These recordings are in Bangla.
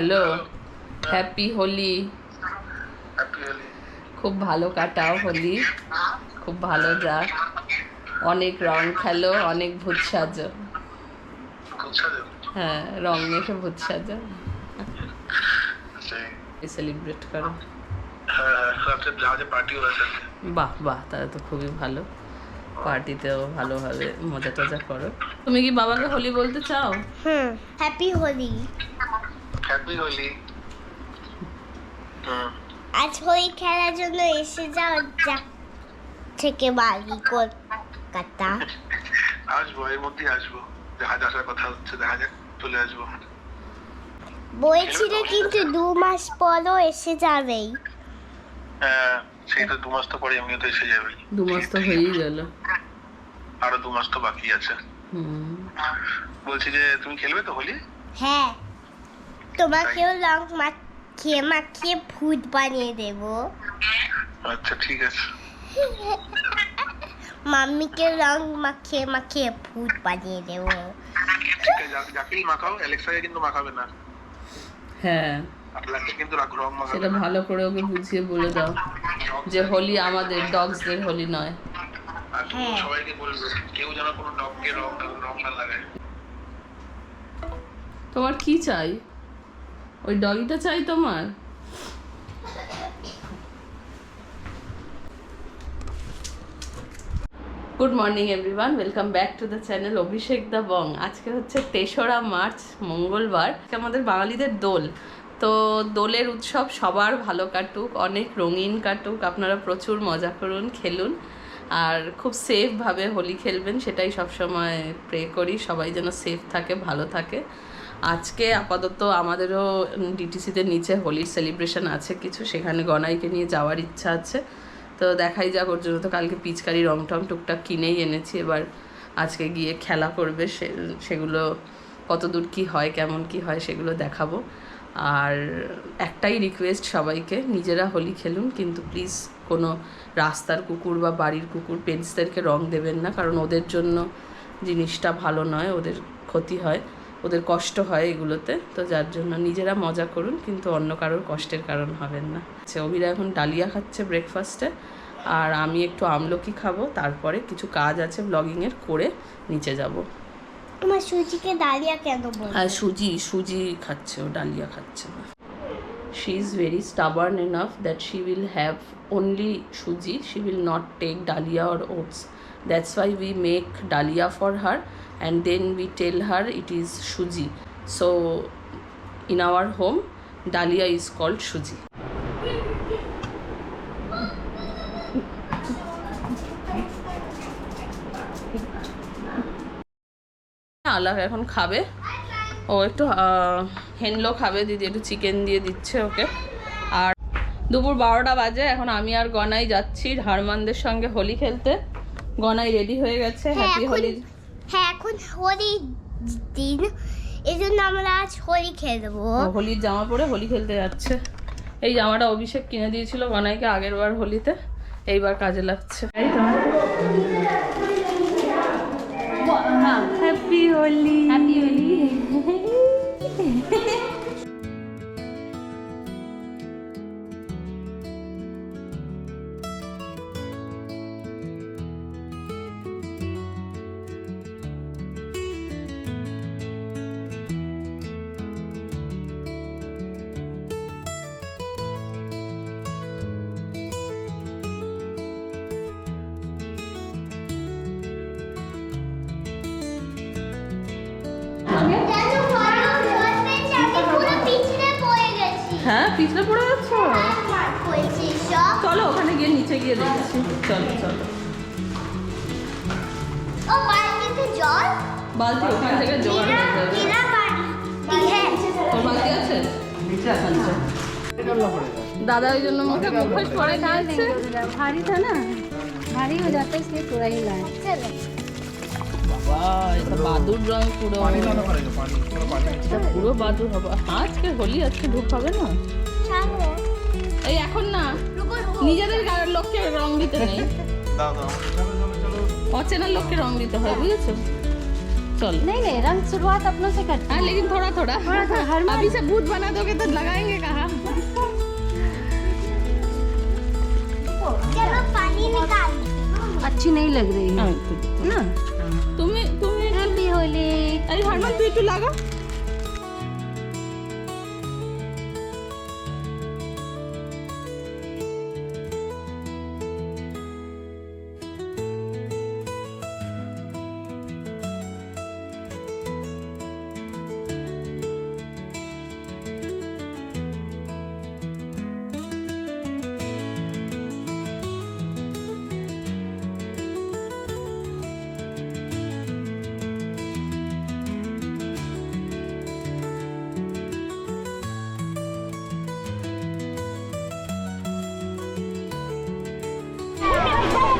Hello, happy Holi. খুব ভালো কাটাও হোলি, খুব ভালো যাক, অনেক রং খেলো, অনেক ভূত সাজো। হ্যাঁ, রং মেখে ভূত সাজো, সেলিব্রেট করো। বাহ বাহ, তাহলে তো খুবই ভালো। পার্টিতেও ভালোভাবে মজা টজা করো। তুমি কি বাবাকে হোলি বলতে চাও? হ্যাপি হোলি। হ্যাপি হোলি। আজ হোলি খেলার জন্য এসে যাও থেকে বাড়ি কলকাতা। আসবো, এর মধ্যেই আসবো। দেখা যাক, আসার কথা হচ্ছে, দেখা যাক, চলে আসবো। বলছিলে কিন্তু 2 মাস পরও এসে যাবেই। হ্যাঁ, সেই তো 2 মাস তো পরে এমনিও তো এসে যাবে। 2 মাস তো হয়েই গেল, আরো 2 মাস তো বাকি আছে। বলছি যে তুমি খেলবে তো হোলি? হ্যাঁ, তোমাকেও রং মাখিয়ে মাখিয়ে ভূত বানিয়ে দেব। আচ্ছা, ঠিক আছে। মাম্মিকে রং মাখিয়ে মাখিয়ে ভূত বানিয়ে দেব। ঠিক আছে, যাকেই মাখাও, অ্যালেক্সাকে কিন্তু মাখাবে না। হ্যাঁ, অ্যালেক্সা কিন্তু রং মাখাবে সেটা না। ভালো করে ওকে বুঝিয়ে বলে দাও যে হোলি আমাদের ডগসদের হোলি নয়। আর তুমি সবাইকে বলবে কেউ যেন কোনো ডগকে রং না লাগায়। তোমার কি চাই? ওই ডগিটা চাই তোমার? Good morning everyone, welcome back to the channel Abhishek da Bong. আজকে হচ্ছে 3রা মার্চ, মঙ্গলবার। আমাদের বাঙালিদের দোল। তো দোলের উৎসব সবার ভালো কাটুক, অনেক রঙিন কাটুক, আপনারা প্রচুর মজা করুন, খেলুন, আর খুব সেফভাবে হোলি খেলবেন, সেটাই সবসময় প্রে করি। সবাই যেন সেফ থাকে, ভালো থাকে। আজকে আপাতত আমাদেরও ডিটিসিতে নিচে হোলির সেলিব্রেশন আছে কিছু, সেখানে গনাইকে নিয়ে যাওয়ার ইচ্ছা আছে। তো দেখাই যাক, ওর জন্য তো কালকে পিচকারি রং টং টুকটাক কিনেই এনেছি। এবার আজকে গিয়ে খেলা করবে, সেগুলো কতদূর কি হয়, কেমন কি হয়, সেগুলো দেখাবো। আর একটাই রিকোয়েস্ট সবাইকে, নিজেরা হোলি খেলুন, কিন্তু প্লিজ কোনো রাস্তার কুকুর বা বাড়ির কুকুর পেটসদেরকে রং দেবেন না, কারণ ওদের জন্য জিনিসটা ভালো নয়, ওদের ক্ষতি হয়, ওদের কষ্ট হয় এগুলোতে। তো যার জন্য নিজেরা মজা করুন, কিন্তু অন্য কারোর কষ্টের কারণ হবেন না। আচ্ছা, অভিরা এখন ডালিয়া খাচ্ছে ব্রেকফাস্টে, আর আমি একটু আমলকি খাবো। তারপরে কিছু কাজ আছে ব্লগিংয়ের, করে নিচে যাব। তোমার সুজিকে ডালিয়া কেন বলছো? আর সুজি খাচ্ছে, ও ডালিয়া খাচ্ছে না। She is very stubborn enough that she will have only suji. She will not take dalia or oats. That's why we make dalia for her, and then we tell her it is suji. So in our home, dalia is called suji. আলাপ এখন খাবে, ও একটু হেনলো খাবে, দিদি একটু চিকেন দিয়ে দিচ্ছে ওকে। আর দুপুর 12টা বাজে, এখন আমি আর গনাই যাচ্ছি হারমানদের সঙ্গে হোলি খেলতে। গনাই রেডি হয়ে গেছে হ্যাপি হোলি। হ্যাঁ, এখন হোলি দিন, এই জন্য আমরা আজ হোলি খেলবো। হোলির জামা পরে হোলি খেলতে যাচ্ছে। এই জামাটা অভিষেক কিনে দিয়েছিল গনাইকে আগের বার হোলিতে, এইবার কাজে লাগছে। Happy Holi, happy Holi. হ্যাঁ, পিছলে পড়ে যাচ্ছ? চলো ওখানে গিয়ে নিচে গিয়ে দেখছি। চলো চলো। বালতি ওখান থেকে জোগাড় হয়ে যাবে। তোর বালতি আছে? আচ্ছা। दादा ওই জন্য মুখে মুখোশ পরে খাচ্ছে। भारी था ना, भारी हो जाता है इसलिए थोड़ा ही लाए। বাবা, এটা বাদুর রং পুরো, এটা পুরো বাদুর হবে। আজকে হোলি, আজকে ঢুক হবে না। এই এখন না, নিজেদের গায়ের লোককে রং দিতে নেই, অচেনা লোককে রং দিতে হয়, বুঝেছো? चल नहीं नहीं रंग शुरुआत अपनों से करते हाँ हैं। लेकिन थोड़ा थोड़ा थोड़ा थोड़ा हर अभी से भूत बना दोगे तो लगाएंगे कहाँ? चलो पानी निकाल। अच्छी नहीं लग रही है ना। तुम्हें हैप्पी होली। अरे हरमान तू একটু লাগা।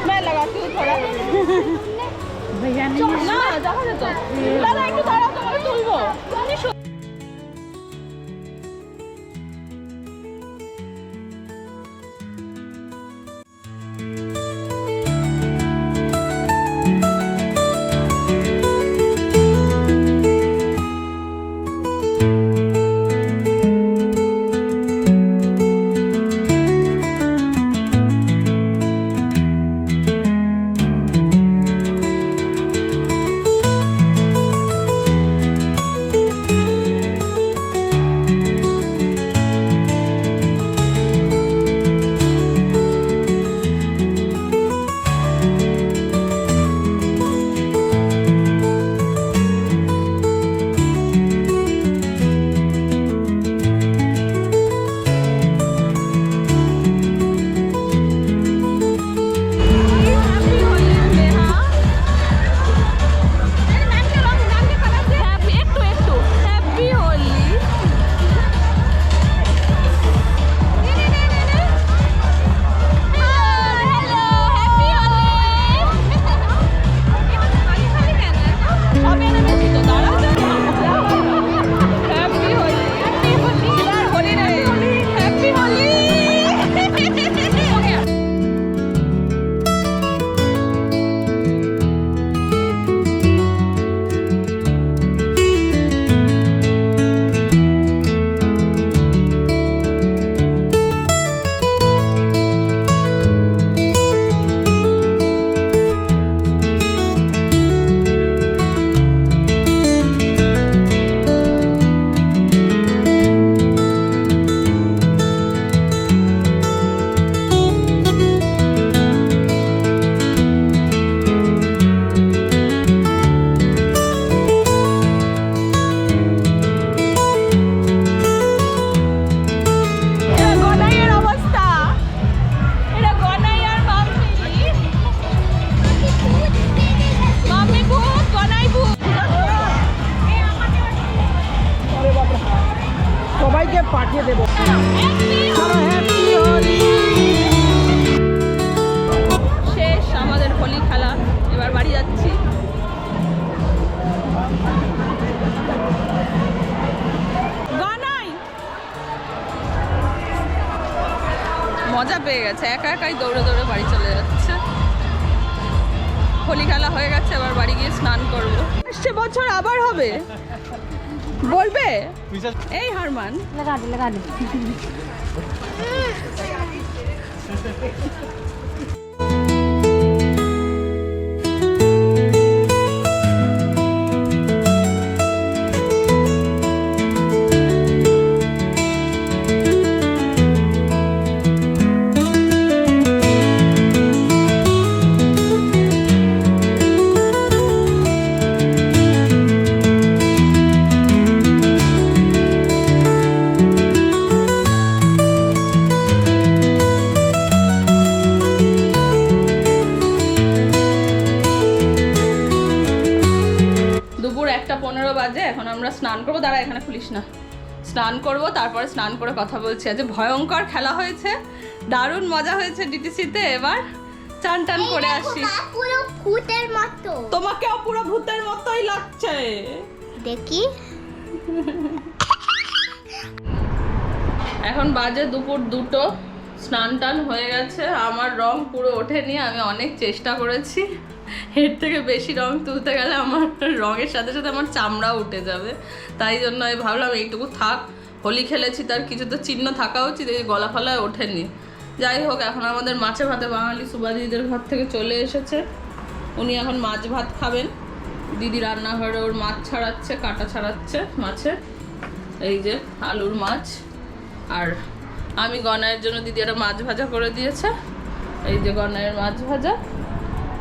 मैं लगाती हूँ थोड़ा। भैया नहीं है। না দেখা যেত দাদা একটু দাঁড়াও তোমাকে তুলবো সবাইকে পাঠিয়ে দেবো। শেষ আমাদের হোলি খেলা, এবার বাড়ি যাচ্ছি। মজা পেয়ে গেছে, একা একাই দৌড়ে দৌড়ে বাড়ি চলে যাচ্ছে। হোলি খেলা হয়ে গেছে, এবার বাড়ি গিয়ে স্নান করবো। আসছে বছর আবার হবে বলবে এই হারমান। लगा दे लगा दे। দুপুর 1:15 বাজে, এখন আমরা স্নান করবো। দাঁড়া এখানে খুলিস না। স্নান করব, তারপরে স্নান করে কথা বলছি। আজ ভয়ঙ্কর খেলা হয়েছে, দারুণ মজা হয়েছে ডিটিসিতে। এবার চান টান করে আসি। পুরো ভূতের মতো। তোমাকেও পুরো ভূতের মতোই লাগছে। দেখি এখন বাজে দুপুর 2টো। স্নান টান হয়ে গেছে, আমার রং পুরো ওঠেনি। আমি অনেক চেষ্টা করেছি। এর থেকে বেশি রং তুলতে গেলে আমার রঙের সাথে সাথে আমার চামড়াও উঠে যাবে, তাই জন্য আমি ভাবলাম এইটুকু থাক। হোলি খেলেছি তার কিছু তো চিহ্ন থাকা উচিত, এই গলা ফলায় ওঠেনি। যাই হোক, এখন আমাদের মাছে ভাতে বাঙালি সুবাদিদের ঘর থেকে চলে এসেছে। উনি এখন মাছ ভাত খাবেন। দিদি রান্নাঘরে ওর মাছ ছাড়াচ্ছে, কাটা ছাড়াচ্ছে মাছের, এই যে আলুর মাছ। আর আমি গনায়ের জন্য দিদি একটা মাছ ভাজা করে দিয়েছে, এই যে গনায়ের মাছ ভাজা,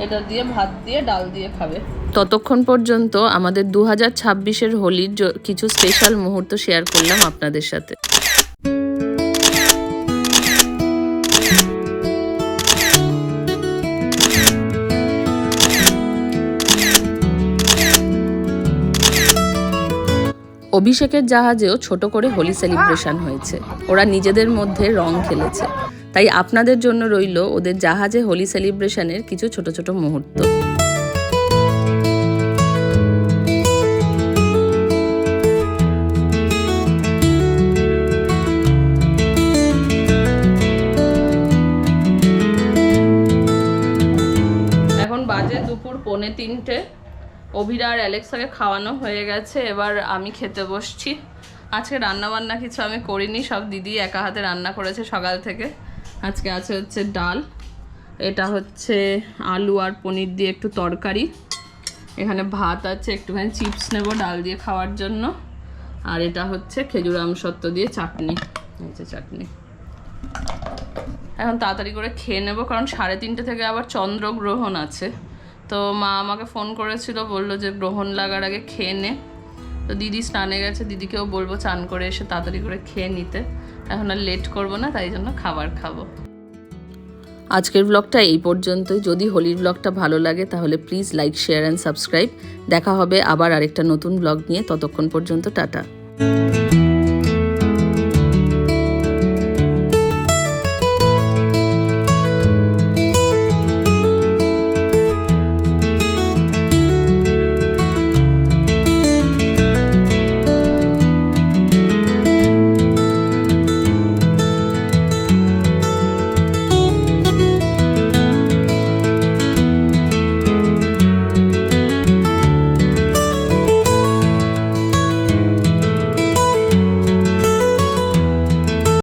এটা দিয়ে ভাত দিয়ে ডাল দিয়ে খাবে। ততক্ষণ পর্যন্ত আমাদের 2026-এর হোলির কিছু স্পেশাল মুহূর্ত শেয়ার করলাম আপনাদের সাথে। অভিষেকের জাহাজেও ছোট করে হোলি সেলিব্রেশন হয়েছে। ওরা নিজেদের মধ্যে রং খেলেছে, তাই আপনাদের জন্য রইল ওদের জাহাজে হোলি সেলিব্রেশনের কিছু ছোট ছোট মুহূর্ত। এখন বাজে দুপুর 2:45। অভিরা আর অ্যালেক্সাকে খাওয়ানো হয়ে গেছে, এবার আমি খেতে বসছি। আজকে রান্না বান্না কিছু আমি করিনি, সব দিদি একা হাতে রান্না করেছে সকাল থেকে। আজকে আছে হচ্ছে ডাল, এটা হচ্ছে আলু আর পনির দিয়ে একটু তরকারি, এখানে ভাত আছে, একটুখানি চিপস নেব ডাল দিয়ে খাওয়ার জন্য, আর এটা হচ্ছে খেজুর আমসত্ত্ব দিয়ে চাটনি, এই যে চাটনি। এখন তাড়াতাড়ি করে খেয়ে নেব, কারণ 3:30 থেকে আবার চন্দ্রগ্রহণ আছে। তো মা আমাকে ফোন করেছিল, বললো যে গ্রহণ লাগার আগে খেয়ে নে। তো দিদি স্নানে গেছে, দিদিকেও বলবো চান করে এসে তাড়াতাড়ি করে খেয়ে নিতে। এখন আর লেট করবো না, তাই জন্য খাবার খাবো। আজকের ব্লগটা এই পর্যন্তই। যদি হোলির ব্লগটা ভালো লাগে তাহলে please like, share and subscribe. দেখা হবে আবার আরেকটা নতুন ব্লগ নিয়ে, ততক্ষণ পর্যন্ত টাটা।